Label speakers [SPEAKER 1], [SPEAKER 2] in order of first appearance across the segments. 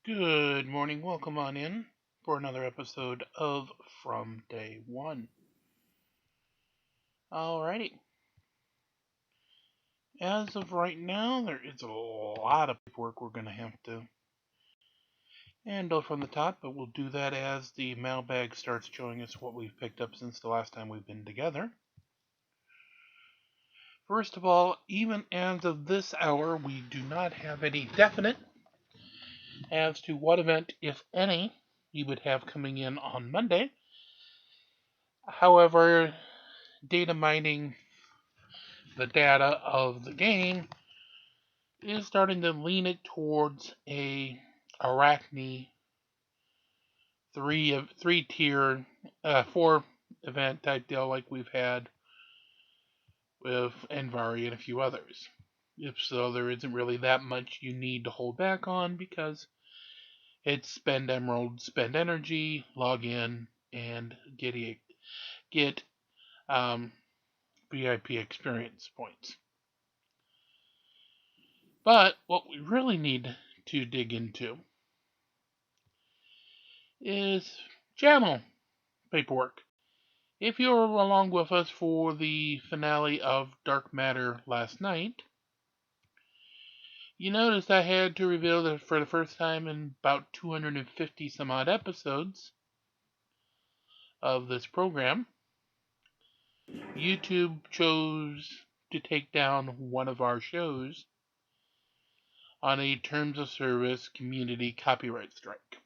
[SPEAKER 1] Good morning. Welcome on in for another episode of From Day One. Alrighty. As of right now, there is a lot of paperwork we're going to have to handle from the top, but we'll do that as the mailbag starts showing us what we've picked up since the last time we've been together. First of all, even as of this hour, we do not have any definite as to what event, if any, you would have coming in on Monday. However, data mining the data of the game is starting to lean it towards a Arachne three tier 4 event type deal like we've had with Envari and a few others. If so, there isn't really that much you need to hold back on because it's spend emerald, spend energy, log in, and get VIP experience points. But what we really need to dig into is channel paperwork. If you were along with us for the finale of Dark Matter last night, you noticed I had to reveal that for the first time in about 250 some odd episodes of this program, YouTube chose to take down one of our shows on a terms of service community copyright strike.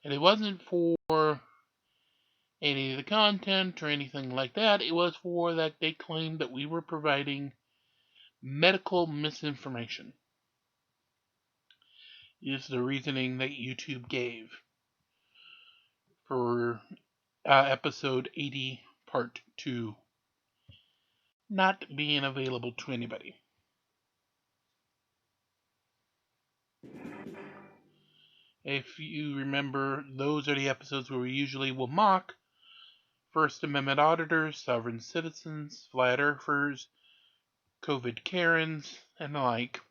[SPEAKER 1] And it wasn't for any of the content or anything like that. It was for that they claimed that we were providing medical misinformation. Is the reasoning that YouTube gave for episode 80, part 2, not being available to anybody. If you remember, those are the episodes where we usually will mock First Amendment auditors, sovereign citizens, flat earthers, COVID Karens, and the like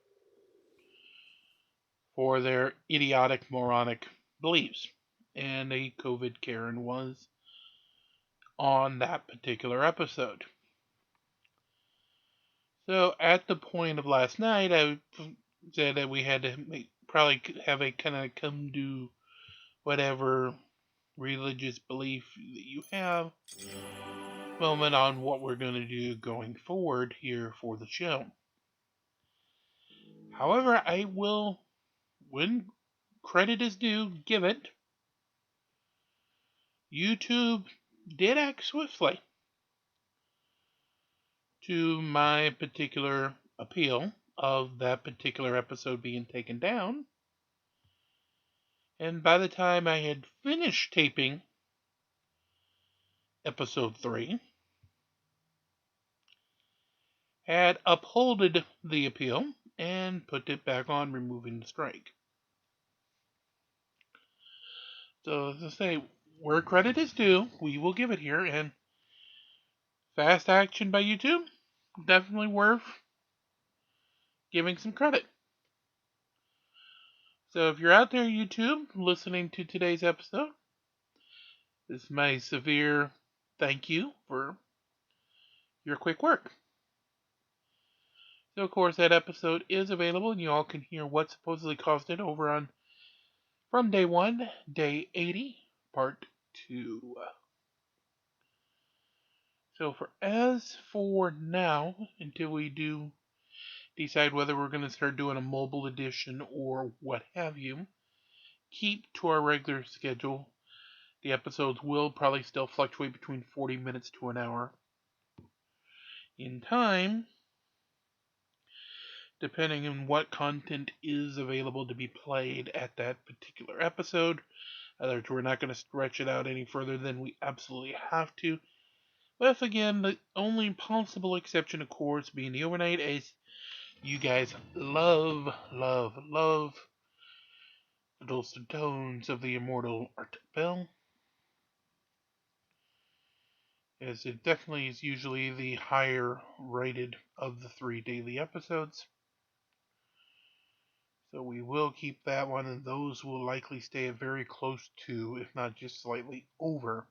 [SPEAKER 1] for their idiotic, moronic beliefs. And a COVID Karen was on that particular episode. So at the point of last night, I said that we had to probably have a kind of come to whatever religious belief that you have moment on what we're going to do going forward here for the show. However, I will, when credit is due, give it. YouTube did act swiftly to my particular appeal of that particular episode being taken down. And by the time I had finished taping episode 3, had upholded the appeal and put it back on, removing the strike. So, as I say, where credit is due, we will give it here, and fast action by YouTube, definitely worth giving some credit. So, if you're out there, YouTube, listening to today's episode, this is my severe thank you for your quick work. So, of course, that episode is available, and you all can hear what supposedly caused it over on From Day 1, Day 80, Part 2. So, as for now, until we do decide whether we're going to start doing a mobile edition or what have you, keep to our regular schedule. The episodes will probably still fluctuate between 40 minutes to an hour in time, depending on what content is available to be played at that particular episode. In other words, we're not going to stretch it out any further than we absolutely have to. With, again, the only possible exception, of course, being the overnight, as you guys love, love, love the dulcet tones of the immortal Art Bell. As it definitely is usually the higher rated of the 3 daily episodes. So we will keep that one, and those will likely stay at very close to, if not just slightly over,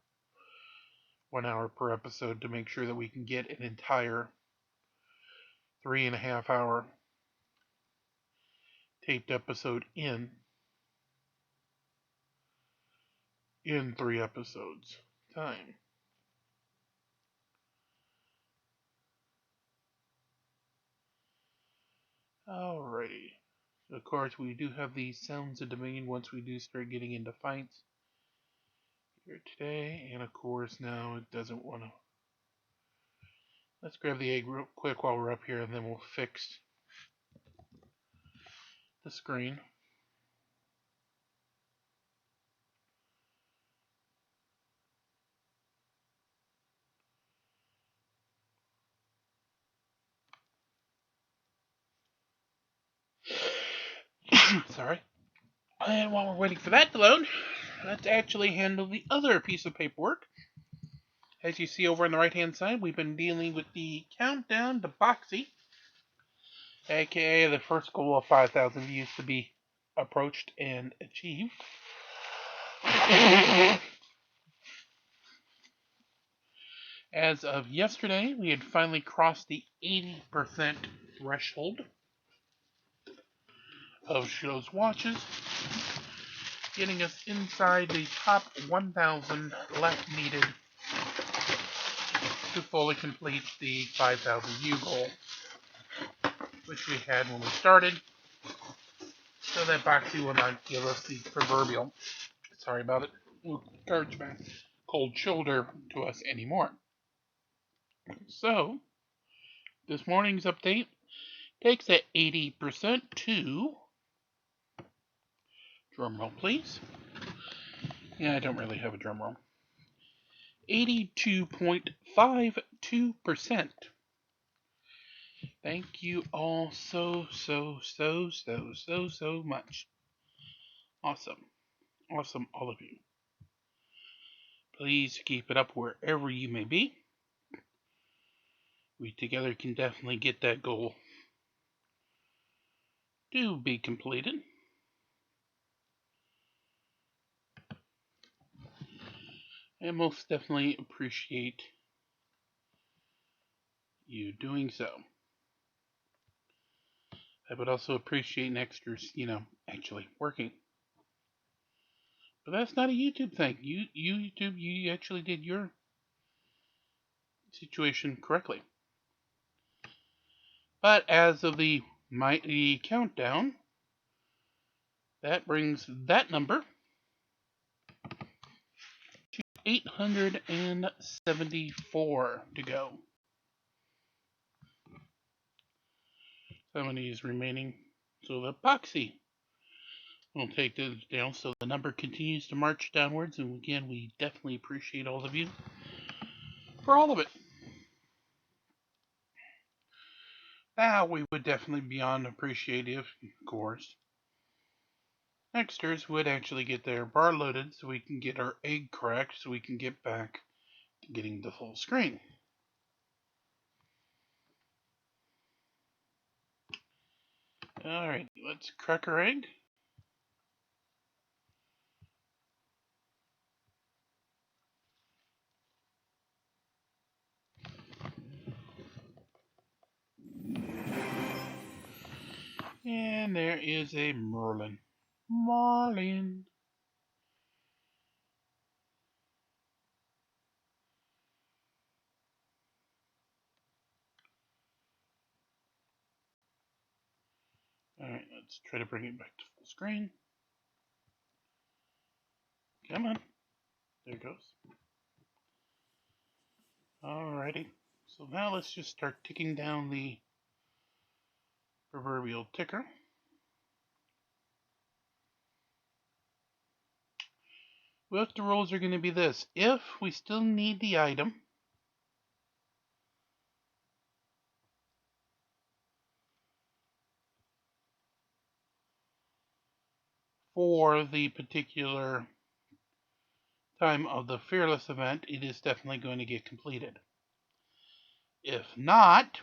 [SPEAKER 1] 1 hour per episode to make sure that we can get an entire 3.5 hour taped episode in 3 episodes time. Alrighty. So of course, we do have the sounds of Dominion once we do start getting into fights here today. And of course, now it doesn't want to. Let's grab the egg real quick while we're up here, and then we'll fix the screen. Sorry. And while we're waiting for that to load, let's actually handle the other piece of paperwork. As you see over on the right-hand side, we've been dealing with the countdown to Boxy, aka the first goal of 5,000 views to be approached and achieved. As of yesterday, we had finally crossed the 80% threshold of shows watches, getting us inside the top 1,000 left needed to fully complete the 5,000 view goal, which we had when we started, so that Boxy will not give us the proverbial, sorry about it, cold shoulder to us anymore. So, this morning's update takes that 80% to, drum roll please, yeah, I don't really have a drum roll, 82.52%. Thank you all so much. Awesome. Awesome, all of you. Please keep it up wherever you may be. We together can definitely get that goal to be completed. And most definitely appreciate you doing so. I would also appreciate Nexters, actually working. But that's not a YouTube thing. YouTube, you actually did your situation correctly. But as of the mighty countdown, that brings that number to 874 to go. 70 is remaining. So the Boxy will take this down. So the number continues to march downwards. And again, we definitely appreciate all of you for all of it. Now, we would definitely beyond appreciative, of course. Nexters would actually get their bar loaded so we can get our egg cracked so we can get back to getting the full screen. Alright, let's crack our egg. And there is a Merlin. Marlin. Alright, let's try to bring it back to full screen. Come on. There it goes. Alrighty. So now let's just start ticking down the proverbial ticker. Well, the rules are going to be this. If we still need the item, for the particular time of the Fearless event, it is definitely going to get completed. If not,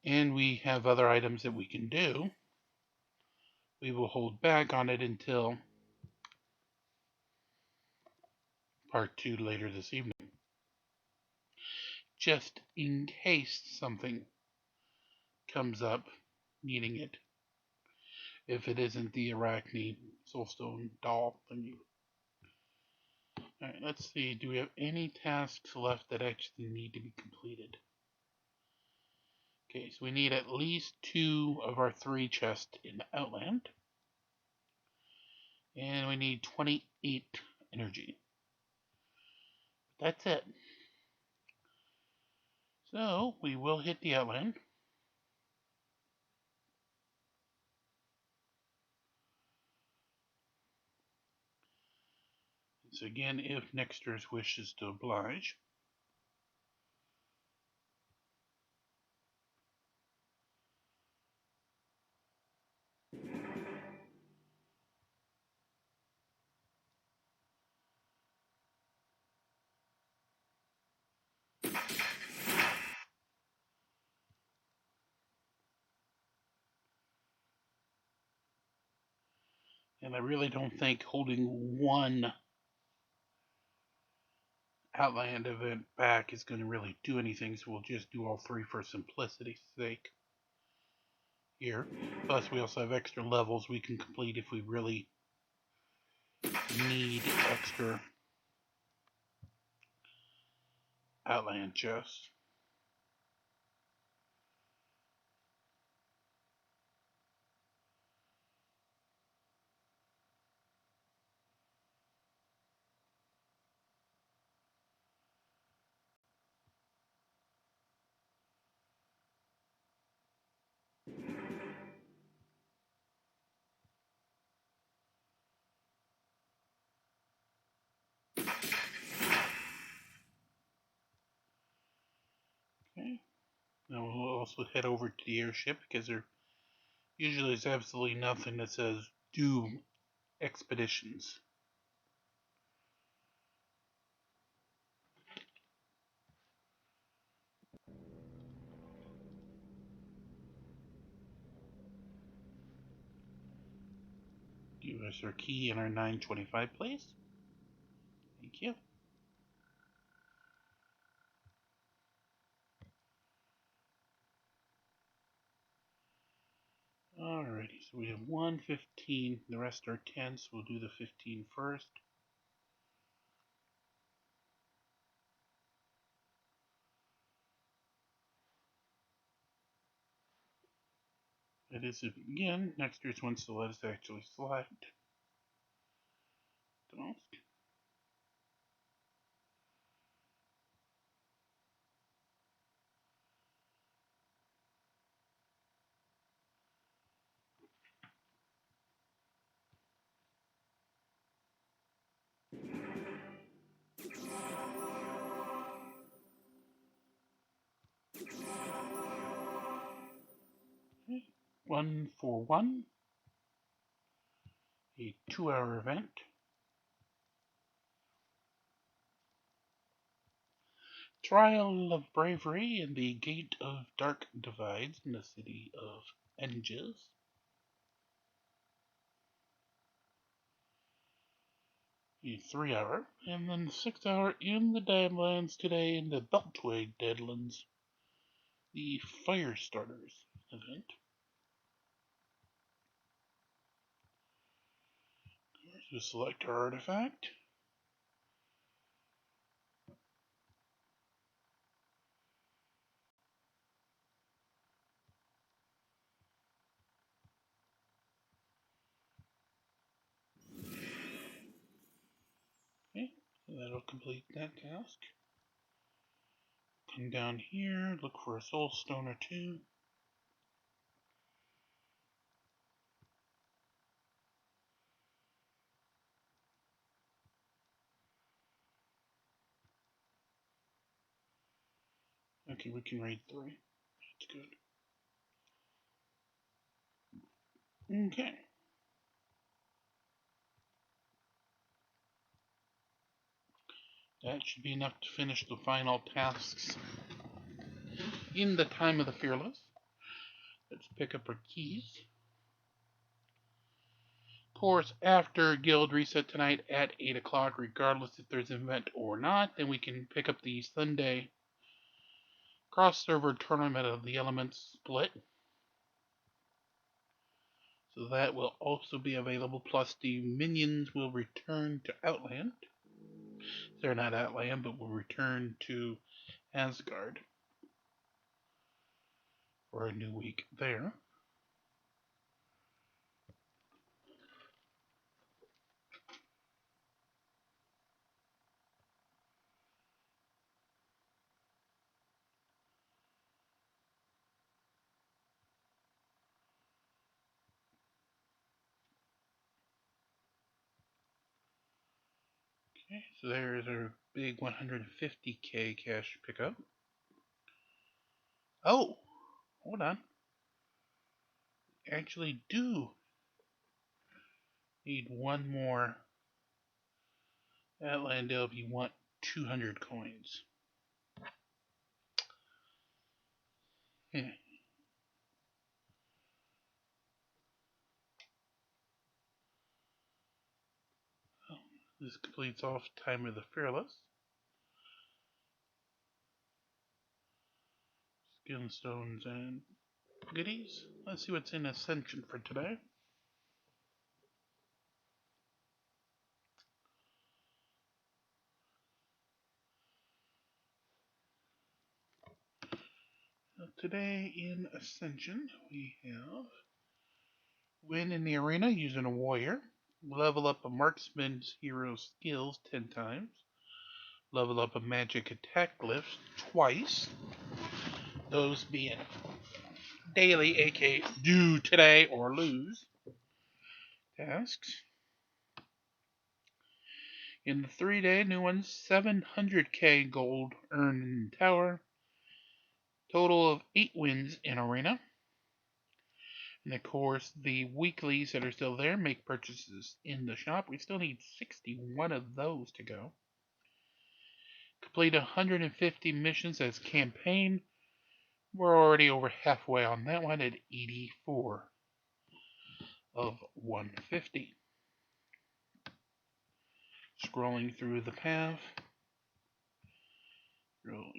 [SPEAKER 1] and we have other items that we can do, we will hold back on it until part 2 later this evening, just in case something comes up needing it. If it isn't the Arachne Soulstone doll thingy. Alright, let's see. Do we have any tasks left that actually need to be completed? Okay, so we need at least 2 of our 3 chests in Outland. And we need 28 energy. That's it. So, we will hit the Outland. So again, if Nexter's wishes to oblige. And I really don't think holding one Outland event back is going to really do anything, so we'll just do all 3 for simplicity's sake here. Plus, we also have extra levels we can complete if we really need extra Outland chests. Okay. Now we'll also head over to the airship because there usually is absolutely nothing that says do expeditions. Give us our key in our 925 place. Thank you. Alrighty, so we have 115, the rest are 10, so we'll do the 15 first. It is, again, next year's one, so let us actually select. Task. Okay. 141, a 2-hour event. Trial of Bravery in the Gate of Dark Divides in the city of Enges. A 3-hour, and then 6-hour in the Deadlands today in the Beltway Deadlands, the Fire Starters event. So select our artifact. Okay, so that'll complete that task. Come down here, look for a soul stone or 2. Okay, we can raid 3. That's good. Okay. That should be enough to finish the final tasks in the Time of the Fearless. Let's pick up our keys. Of course, after Guild Reset tonight at 8 o'clock, regardless if there's an event or not, then we can pick up the Sunday cross-server tournament of the Elements split. So that will also be available, plus the minions will return to Outland. They're not Outland, but will return to Asgard for a new week there. Okay, so there's our big 150k cash pickup. Oh, hold on. We actually do need one more Outland deal if you want 200 coins. Yeah. Oh, this completes off Time of the Fearless. Skinstones and goodies. Let's see what's in Ascension for today. Today in Ascension, we have win in the arena using a warrior, level up a marksman's hero skills 10 times, level up a magic attack glyph twice, those being daily, aka do today or lose tasks. In the 3-day new one, 700k gold earned in tower, total of 8 wins in arena. And of course, the weeklies that are still there make purchases in the shop. We still need 61 of those to go. Complete 150 missions as campaign. We're already over halfway on that one at 84 of 150. Scrolling through the path. Oh,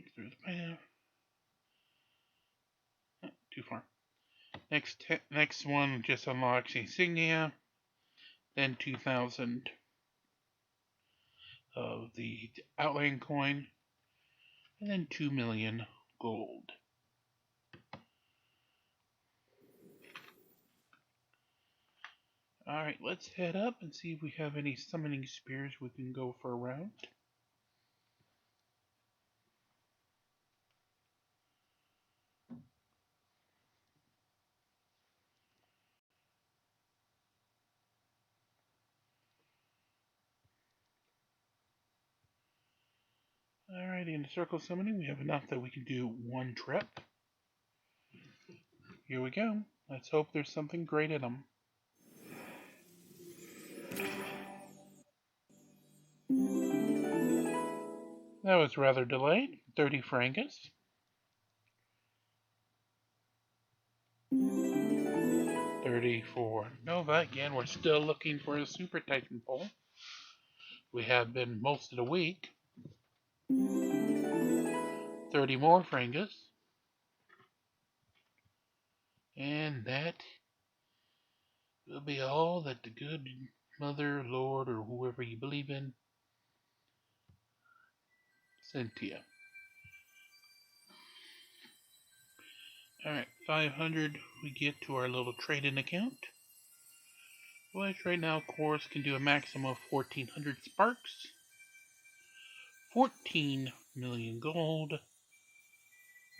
[SPEAKER 1] too far. Next one just unlocks insignia. Then 2,000 of the Outland coin. And then 2 million gold. Alright, let's head up and see if we have any summoning spears we can go for a round. Alright, in the circle summoning, we have enough that we can do one trip. Here we go. Let's hope there's something great in them. That was rather delayed. 30 Frangus. 34 Nova. Again, we're still looking for a Super Titan pull. We have been most of the week. 30 more Frangus. And that will be all that the good Mother, Lord, or whoever you believe in, sent to you. Alright, 500 we get to our little trading account. Which right now, of course, can do a maximum of 1,400 sparks, 14 million gold,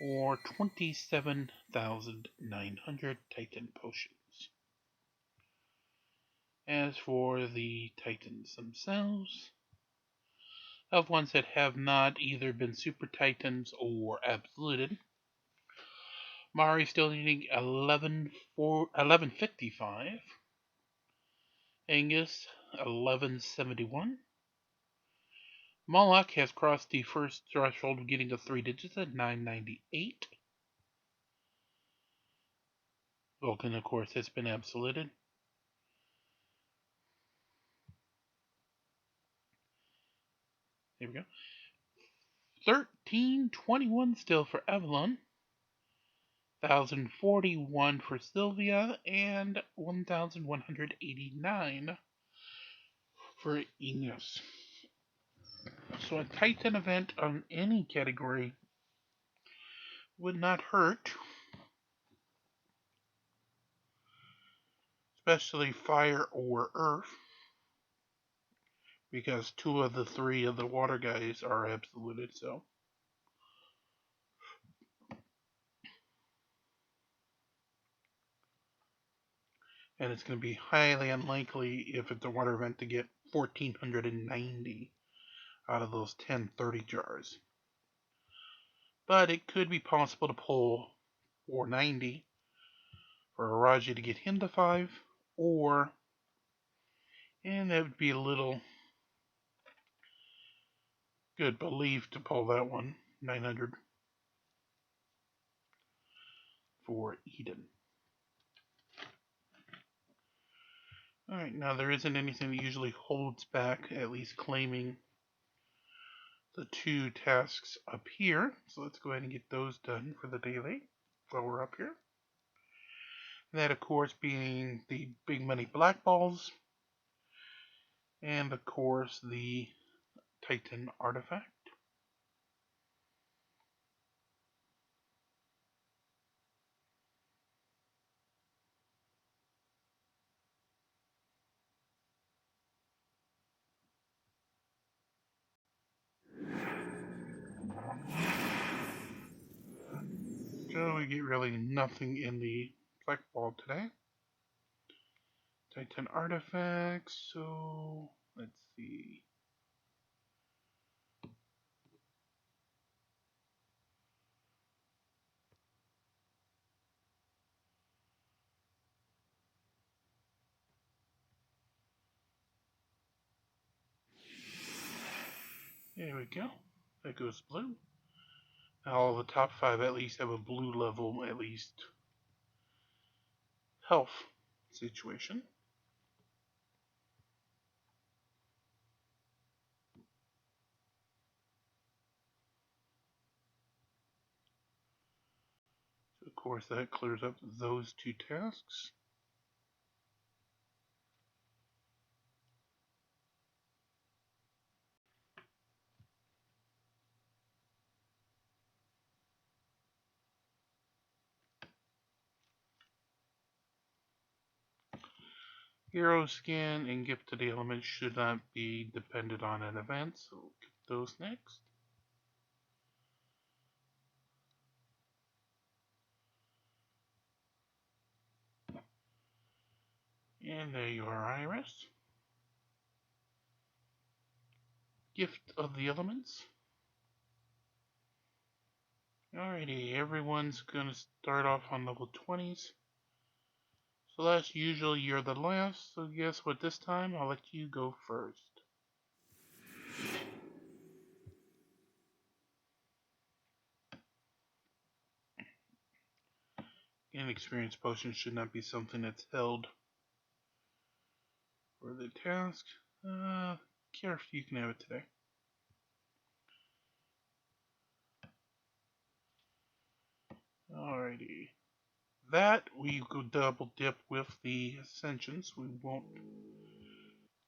[SPEAKER 1] or 27,900 Titan potions. As for the Titans themselves, of ones that have not either been Super Titans or Absoluted, Mari still needing 1155, Angus 1171, Moloch has crossed the first threshold of getting to 3 digits at 998. Vulcan, of course, has been absoluted. There we go. 1321 still for Avalon. 1041 for Sylvia, and 1189 for Enos. So a Titan event on any category would not hurt, especially fire or earth, because two of the three of the water guys are absoluted. So, and it's going to be highly unlikely if it's a water event to get 1490 out of those 1030 jars. But it could be possible to pull 490 for Araji to get him to 5, or, and that would be a little good belief to pull that one, 900 for Eden. Alright, now there isn't anything that usually holds back at least claiming the 2 tasks up here, so let's go ahead and get those done for the daily while we're up here. That, of course, being the big money black balls, and of course the Titan artifact. So we get really nothing in the black ball today. Titan artifacts, so let's see. There we go. That goes blue. Now all the top 5 at least have a blue level, at least, health situation. So of course that clears up those 2 tasks. Hero skin and gift to the elements should not be dependent on an event, so we'll get those next. And there you are, Iris. Gift of the elements. Alrighty, everyone's gonna start off on level 20s. So that's usually you're the last, so guess what, this time I'll let you go first. And experience potions should not be something that's held for the task. Care you can have it today. Alrighty. That we go double dip with the Ascensions. We won't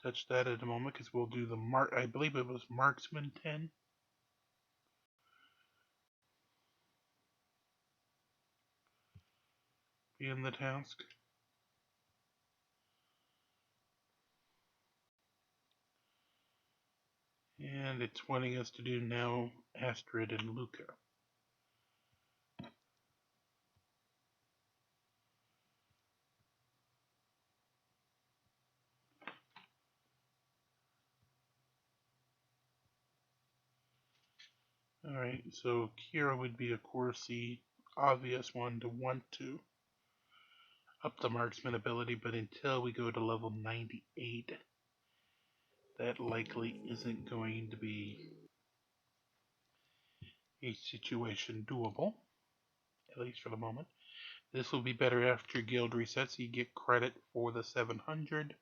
[SPEAKER 1] touch that at the moment because we'll do the I believe it was Marksman 10. Being the task. And it's wanting us to do now Astrid and Luca. Alright, so Kira would be, of course, the obvious one to want to up the marksman ability, but until we go to level 98, that likely isn't going to be a situation doable, at least for the moment. This will be better after guild resets, so you get credit for the 700.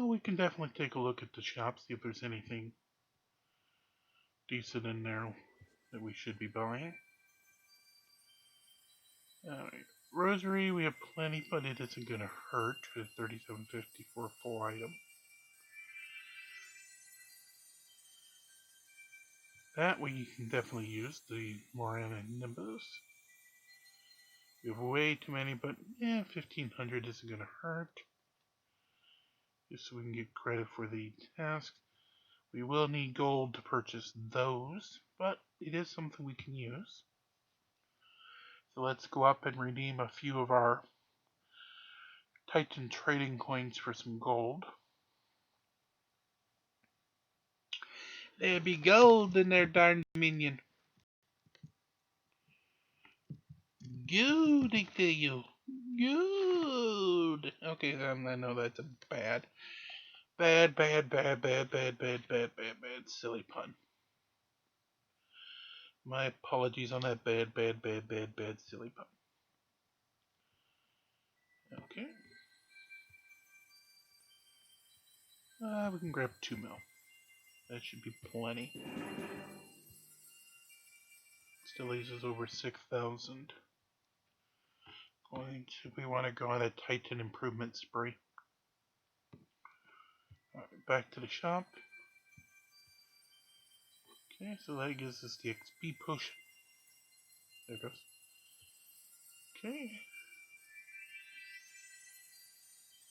[SPEAKER 1] We can definitely take a look at the shop, see if there's anything decent in there that we should be buying. Alright, rosary, we have plenty, but it isn't going to hurt for $37.50 for a full item. That we can definitely use, the Morana Nimbus. We have way too many, but yeah, 1500 isn't going to hurt. Just so we can get credit for the tasks. We will need gold to purchase those, but it is something we can use. So let's go up and redeem a few of our Titan trading coins for some gold. There be gold in there, darn minion. Good, I tell you. Good. Okay, I know that's a bad, silly pun. My apologies on that bad, silly pun. Okay. We can grab 2 mil. That should be plenty. Still leaves us over 6,000 coins if we want to go on a Titan improvement spree. Alright, back to the shop. Okay, so that gives us the XP potion. There it goes. Okay.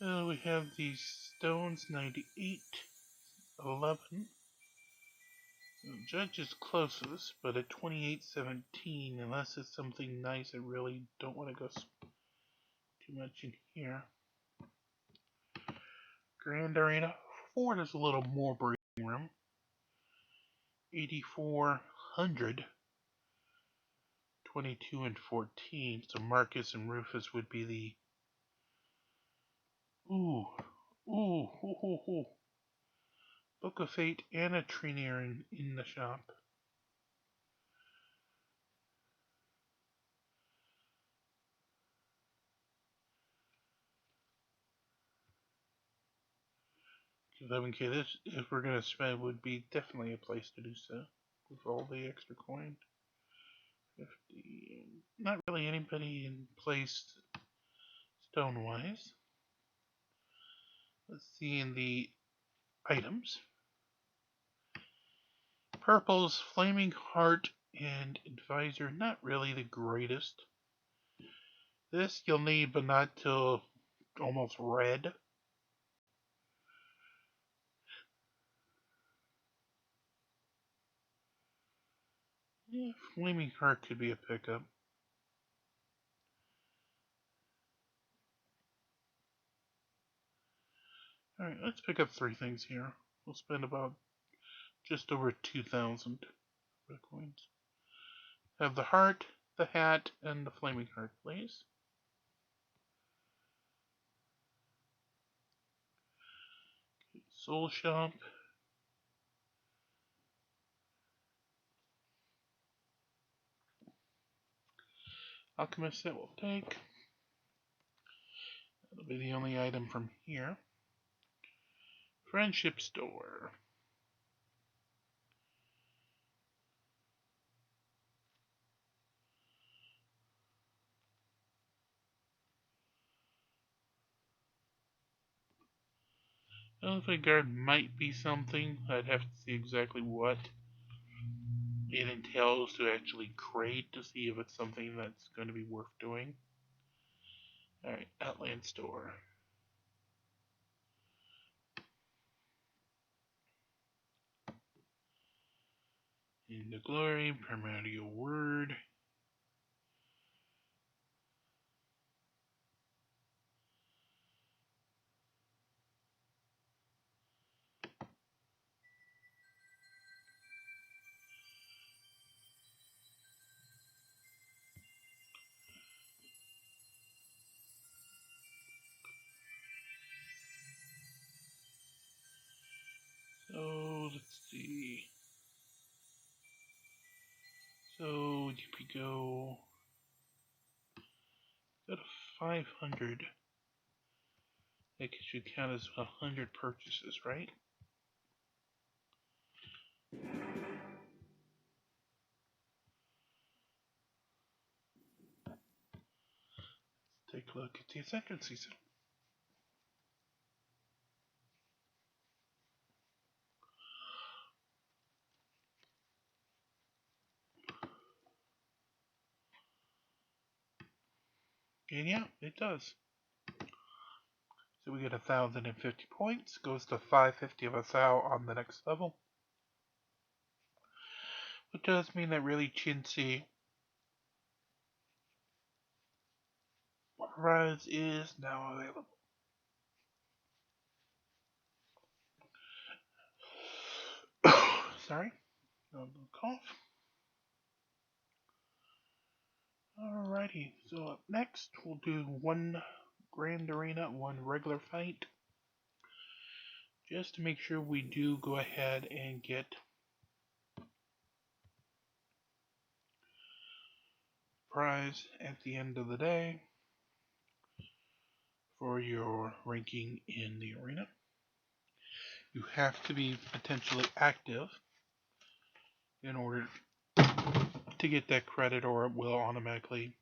[SPEAKER 1] We have these stones, 98, 11. The judge is closest, but at 28.17, unless it's something nice, I really don't want to go too much in here. Grand Arena 4 has a little more breathing room. 8,400. 22 and 14. So Marcus and Rufus would be the. Ooh. Book of Fate and a Trini are in the shop. $11K, this, if we're going to spend, would be definitely a place to do so. With all the extra coin. 50. Not really anybody in place stone-wise. Let's see in the items. Purple's Flaming Heart and Advisor, not really the greatest. This you'll need, but not till almost red. Yeah, Flaming Heart could be a pickup. Alright, let's pick up 3 things here. We'll spend about just over 2,000 red coins. Have the heart, the hat, and the Flaming Heart, please. Okay, Soul Shop. Alchemist set will take. That'll be the only item from here. Friendship Store. Elephant Guard might be something. I'd have to see exactly what it entails to actually create to see if it's something that's going to be worth doing. Alright, Outland Store. In the Glory, Primordial Word. So, let's see. So, go to 500. That should count as 100 purchases, right? Take a look at the Ascension season. And yeah, it does. So we get 1,050 points, goes to 550 of a thou on the next level. Which does mean that really chintzy prize is now available. Sorry, a little cough. Alrighty, so up next we'll do one grand arena, one regular fight. Just to make sure we do go ahead and get prize at the end of the day for your ranking in the arena. You have to be potentially active in order to get that credit, or it will automatically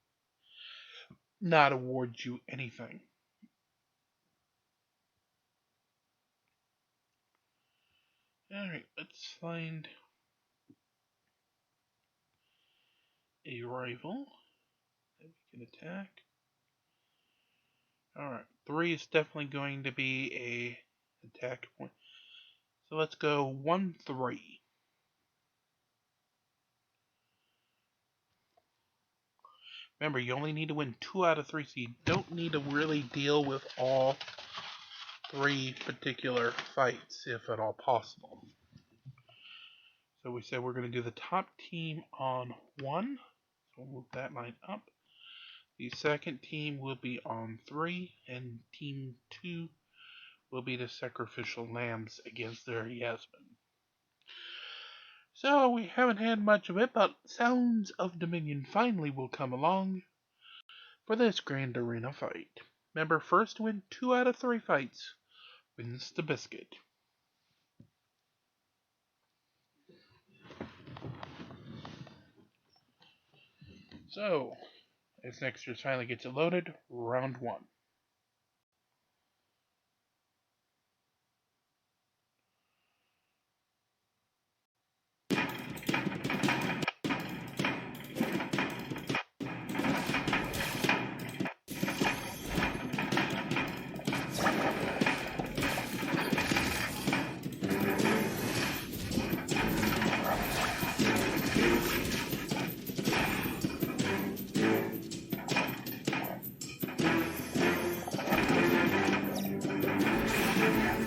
[SPEAKER 1] not award you anything. Alright, let's find a rival that we can attack. Alright, 3 is definitely going to be a attack point. So let's go 1-3. Remember, you only need to win 2 out of 3, so you don't need to really deal with all 3 particular fights, if at all possible. So we said we're going to do the top team on 1. So we'll move that line up. The second team will be on 3, and team 2 will be the sacrificial lambs against their Yasmin. So we haven't had much of it, but Sounds of Dominion finally will come along for this grand arena fight. Remember, first to win 2 out of 3 fights wins the biscuit. So, as Nexters finally gets it loaded, round 1.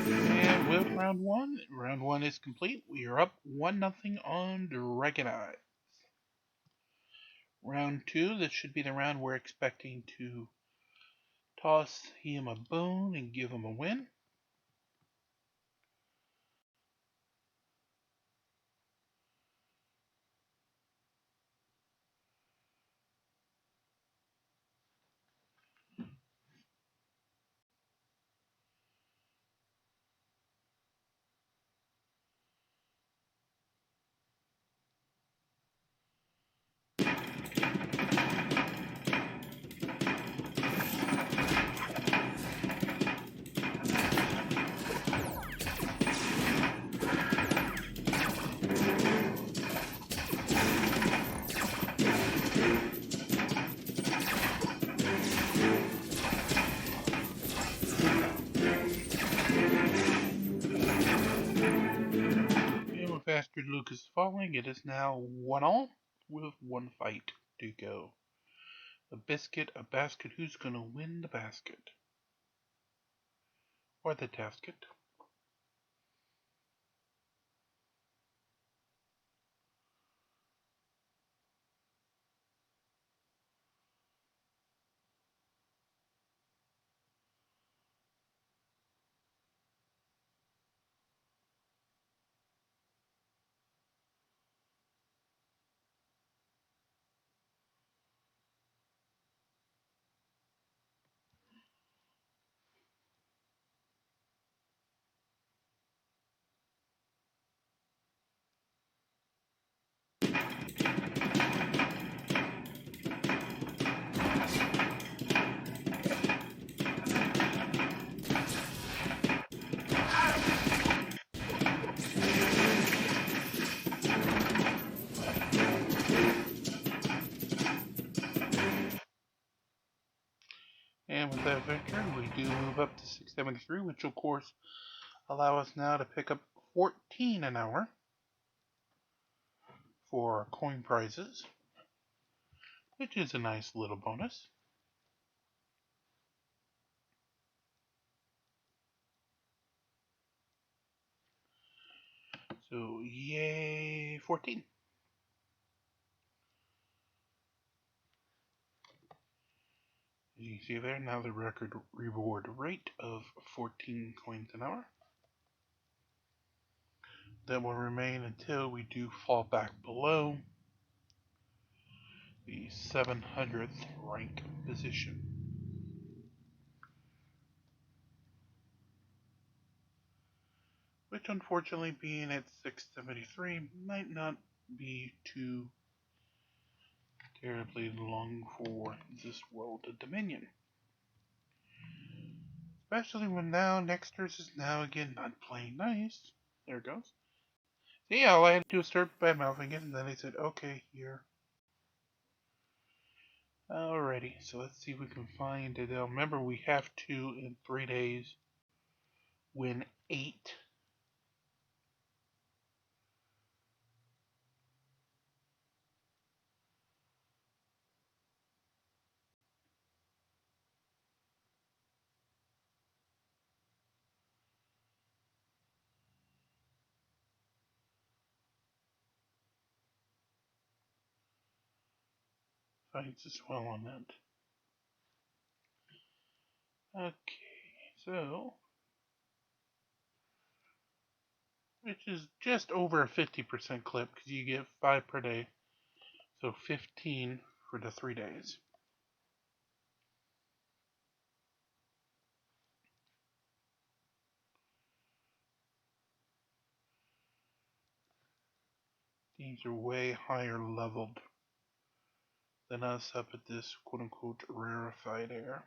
[SPEAKER 1] And with round one is complete. We are up 1-0 on Dragon Eyes. Round 2, this should be the round we're expecting to toss him a bone and give him a win. And with Astrid Lucas falling, it is now 1-1 with 1 fight to go. A biscuit, a basket. Who's going to win the basket? Or the tasket? And with that venture, we do move up to 673, which will, of course, allow us now to pick up 14 an hour for coin prizes, which is a nice little bonus. So, yay, 14. As you can see there, now the record reward rate of 14 coins an hour. That will remain until we do fall back below the 700th rank position. Which, unfortunately, being at 673 might not be too terribly long for this world of Dominion. Especially when now Nexters is now again not playing nice. There it goes. See, all I had to do was start bad mouthing it, and then he said, okay, here. Alrighty, so let's see if we can find it. Remember, we have to, in 3 days, win 8. Fights as well on that. Okay, so which is just over a 50% clip because you get 5 per day, so 15 for the 3 days. Teams are way higher leveled than us up at this quote-unquote rarefied air.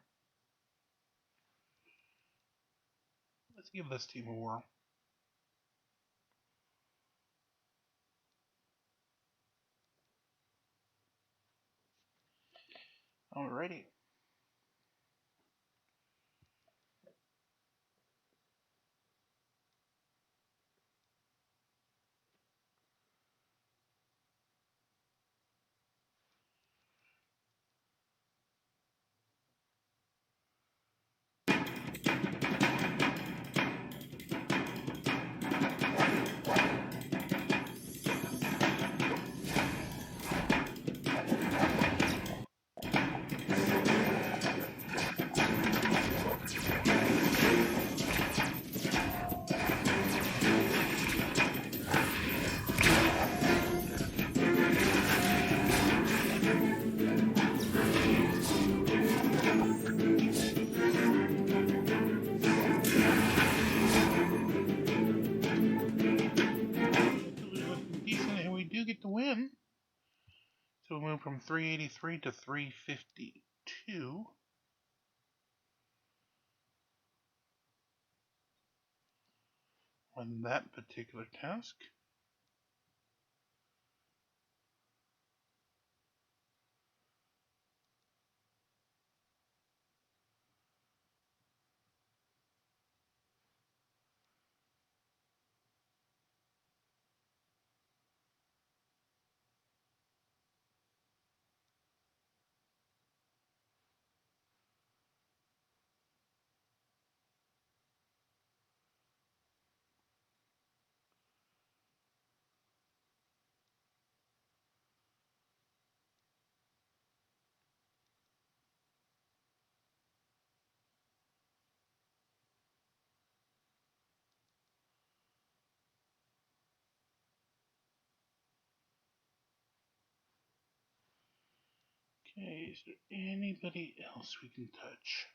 [SPEAKER 1] Let's give this team a whirl. Alrighty. Decent, and we do get the win. So we move from 383 to 352 on that particular task. Okay, is there anybody else we can touch?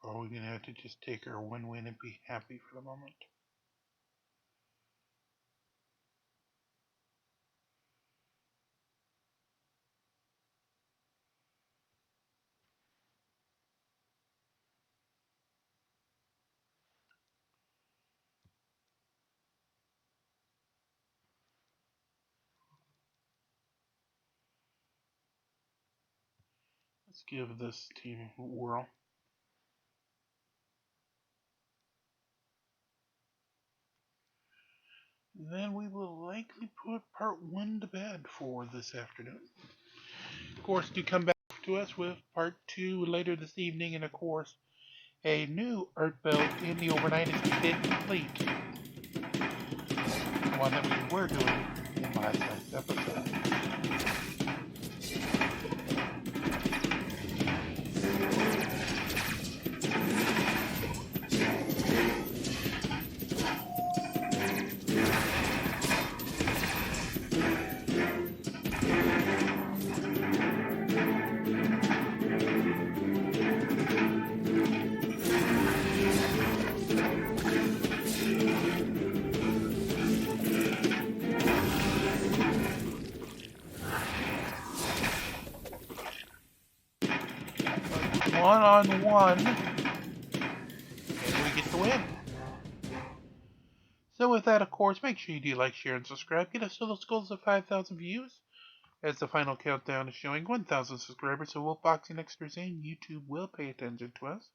[SPEAKER 1] Or are we going to have to just take our one win and be happy for the moment? Let's give this team a whirl. Then we will likely put part 1 to bed for this afternoon. Of course, do come back to us with part 2 later this evening, and of course, a new art belt in the overnight is complete. The one that we were doing in last night's episode. One-on-one, and we get the win. So with that, of course, make sure you do like, share, and subscribe. Get us to those goals of 5,000 views. As the final countdown is showing 1,000 subscribers, so we'll boxing extras in. YouTube will pay attention to us.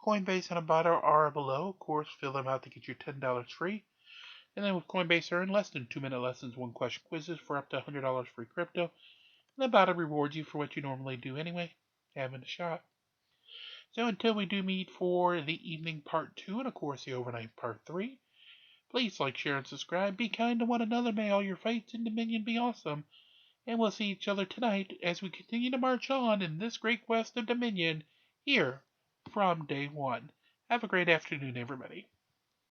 [SPEAKER 1] CoinBase and Ibotta are below. Of course, fill them out to get your $10 free. And then with CoinBase Earn, less than 2-minute lessons, 1-question quizzes for up to $100 free crypto. And Ibotta rewards you for what you normally do anyway, having a shot. So until we do meet for the evening part 2 and of course the overnight part 3, please like, share, and subscribe. Be kind to one another. May all your fights in Dominion be awesome. And we'll see each other tonight as we continue to march on in this great quest of Dominion here from day one. Have a great afternoon, everybody.